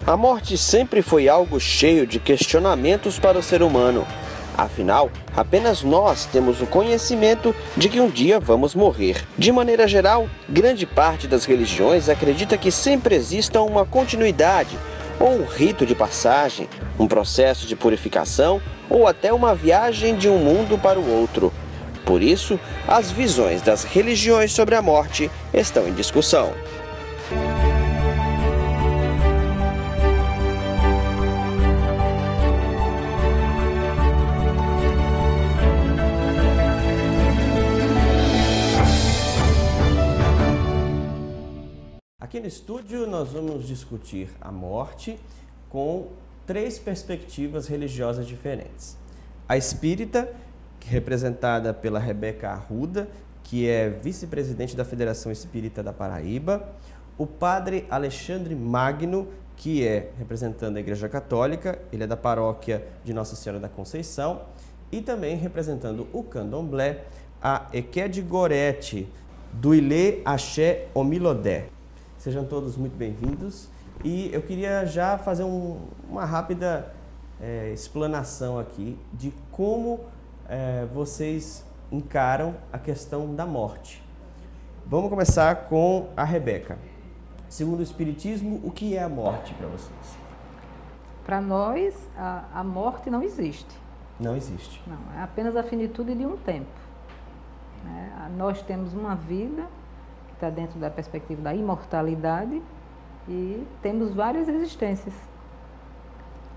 A morte sempre foi algo cheio de questionamentos para o ser humano. Afinal, apenas nós temos o conhecimento de que um dia vamos morrer. De maneira geral, grande parte das religiões acredita que sempre exista uma continuidade, ou um rito de passagem, um processo de purificação, ou até uma viagem de um mundo para o outro. Por isso, as visões das religiões sobre a morte estão em discussão. Aqui no estúdio nós vamos discutir a morte com 3 perspectivas religiosas diferentes. A espírita, representada pela Rebeca Arruda, que é vice-presidente da Federação Espírita da Paraíba, o padre Alexandre Magno, que é representando a Igreja Católica, ele é da paróquia de Nossa Senhora da Conceição, e também representando o candomblé, a Eked Gorete, do Ilê Axé Omilodé. Sejam todos muito bem-vindos e eu queria já fazer uma rápida explanação aqui de como vocês encaram a questão da morte. Vamos começar com a Rebeca. Segundo o Espiritismo, o que é a morte para vocês? Para nós, a morte não existe. Não existe. Não, é apenas a finitude de um tempo. Nós temos uma vida que está dentro da perspectiva da imortalidade e temos várias existências.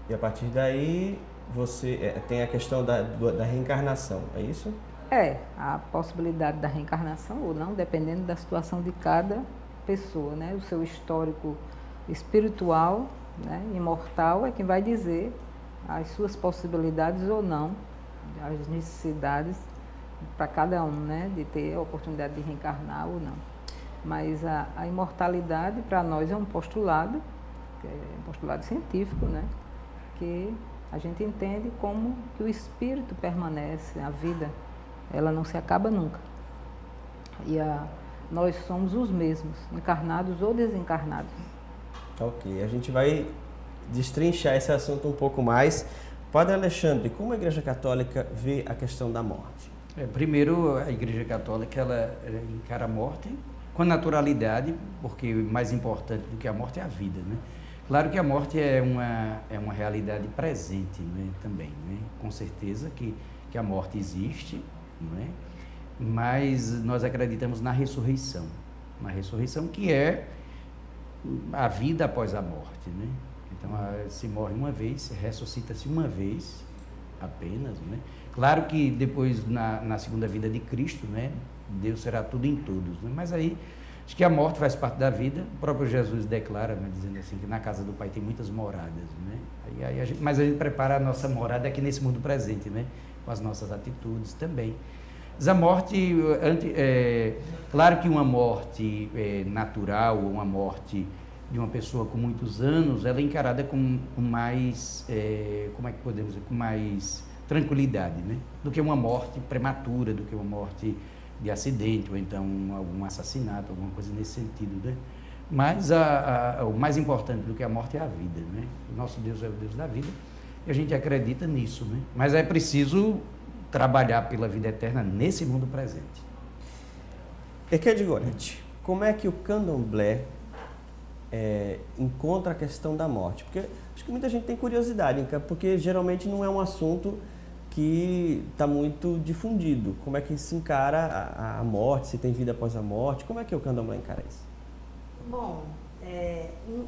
E a partir daí você tem a questão da reencarnação, é isso? É, a possibilidade da reencarnação ou não, dependendo da situação de cada pessoa, né? O seu histórico espiritual, né, imortal, é quem vai dizer as suas possibilidades ou não, as necessidades para cada um, né, de ter a oportunidade de reencarnar ou não. Mas a imortalidade para nós é um postulado científico, né, que a gente entende como que o espírito permanece, a vida, ela não se acaba nunca. E nós somos os mesmos, encarnados ou desencarnados. Ok, a gente vai destrinchar esse assunto um pouco mais. Padre Alexandre, como a Igreja Católica vê a questão da morte? Primeiro, a Igreja Católica ela encara a morte com naturalidade, porque o mais importante do que a morte é a vida, né? Claro que a morte é uma realidade presente, né, também, né? Com certeza que a morte existe, não é? Mas nós acreditamos na ressurreição que é a vida após a morte, né? Então, se morre uma vez, ressuscita-se uma vez apenas, né? Claro que depois, na segunda vinda de Cristo, né, Deus será tudo em todos, né? Mas aí, acho que a morte faz parte da vida. O próprio Jesus declara, né, dizendo assim, que na casa do Pai tem muitas moradas, né? Mas a gente prepara a nossa morada aqui nesse mundo presente, né? Com as nossas atitudes também. Mas a morte, claro que uma morte natural, ou uma morte de uma pessoa com muitos anos, ela é encarada com mais, como é que podemos dizer, com mais tranquilidade, né? Do que uma morte prematura, do que uma morte de acidente, ou então algum assassinato, alguma coisa nesse sentido, né? Mas o mais importante do que a morte é a vida, né? O nosso Deus é o Deus da vida e a gente acredita nisso, né? Mas é preciso trabalhar pela vida eterna nesse mundo presente. Eked Gorete, como é que o candomblé encontra a questão da morte? Porque acho que muita gente tem curiosidade, porque geralmente não é um assunto que está muito difundido. Como é que se encara a morte, se tem vida após a morte? Como é que o candomblé encara isso? Bom,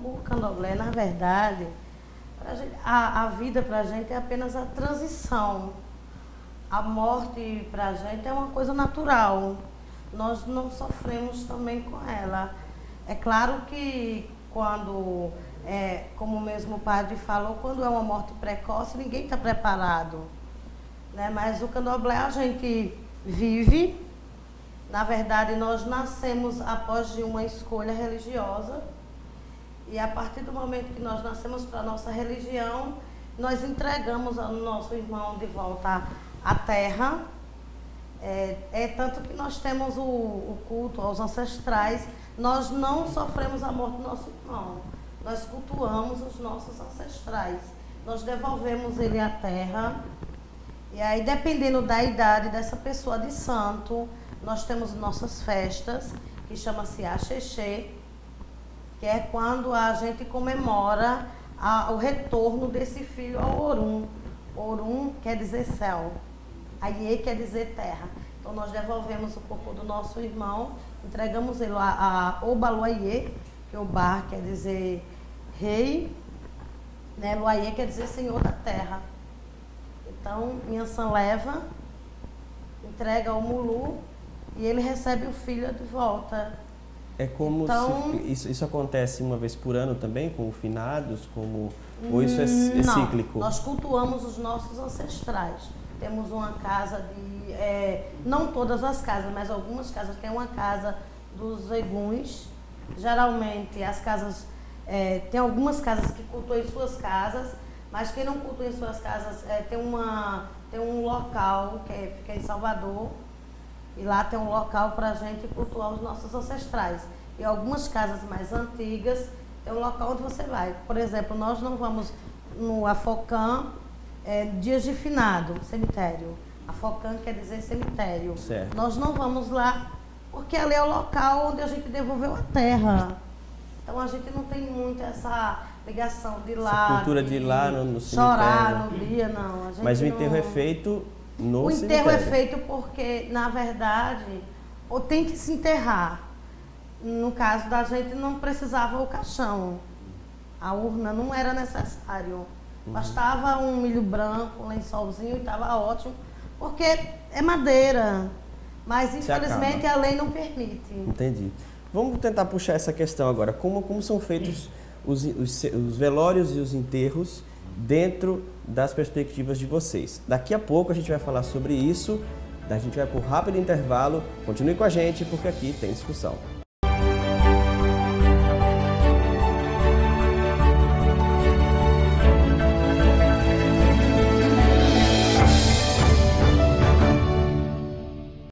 o candomblé, na verdade, a vida para a gente é apenas a transição. A morte para a gente é uma coisa natural. Nós não sofremos também com ela. É claro que quando, como mesmo o padre falou, quando é uma morte precoce, ninguém está preparado, né? Mas o candomblé a gente vive. Na verdade, nós nascemos após de uma escolha religiosa. E a partir do momento que nós nascemos para a nossa religião, nós entregamos ao nosso irmão de volta à terra. Tanto que nós temos o culto aos ancestrais. Nós não sofremos a morte do nosso irmão. nós cultuamos os nossos ancestrais. Nós devolvemos ele à terra. E aí, dependendo da idade dessa pessoa de santo, nós temos nossas festas, que chama-se Axexê, que é quando a gente comemora o retorno desse filho ao Orum. Orum quer dizer céu, Aie quer dizer terra. Então nós devolvemos o corpo do nosso irmão, entregamos ele a Obaluaie, que o Bar quer dizer rei, né? Luaie quer dizer senhor da terra. Então Nhansan leva, entrega ao Mulu e ele recebe o filho de volta. É como então, se isso acontece uma vez por ano também, com finados, ou isso é cíclico? Nós cultuamos os nossos ancestrais. Temos uma casa não todas as casas, mas algumas casas. Tem uma casa dos Eguns. Geralmente as casas, tem algumas casas que cultuam em suas casas, mas quem não cultua em suas casas tem um local que fica em Salvador. E lá tem um local para a gente cultuar os nossos ancestrais. E algumas casas mais antigas tem um local onde você vai. Por exemplo, nós não vamos no Afocã, dias de finado, cemitério. Afocã quer dizer cemitério. Certo. Nós não vamos lá porque ali é o local onde a gente devolveu a terra. Então a gente não tem muito essa ligação de ir lá. Essa cultura de ir lá no cemitério. Chorar no dia, não. Mas o enterro é feito no cemitério. O enterro é feito porque, na verdade, ou tem que se enterrar. No caso da gente, não precisava o caixão. A urna não era necessário. Bastava um milho branco, um lençolzinho e estava ótimo, porque é madeira. Mas, infelizmente, a lei não permite. Entendi. Vamos tentar puxar essa questão agora. Como são feitos os velórios e os enterros dentro das perspectivas de vocês? Daqui a pouco a gente vai falar sobre isso. A gente vai por rápido intervalo. Continue com a gente, porque aqui tem discussão.